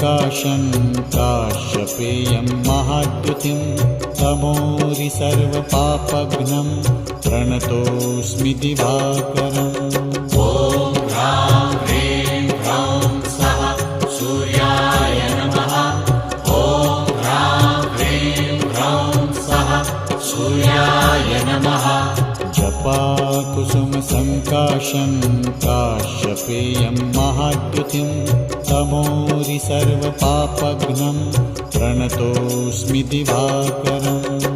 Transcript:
सङ्काशं काश्यपेयं महाद्युतिं तमोरि सर्वपापघ्नं प्रणतोऽस्मि दिवाकरम्। ॐ ह्रां ह्रीं ह्रौं स्वः सूर्याय नमः। ॐ ह्रां ह्रीं ह्रौं स्वः सूर्याय नमः। जपाकुसुमसङ्काशं काश्यपेयं महाद्युतिं तमोरि सर्वपापघ्नं प्रणतोऽस्मि दिवाकरम्।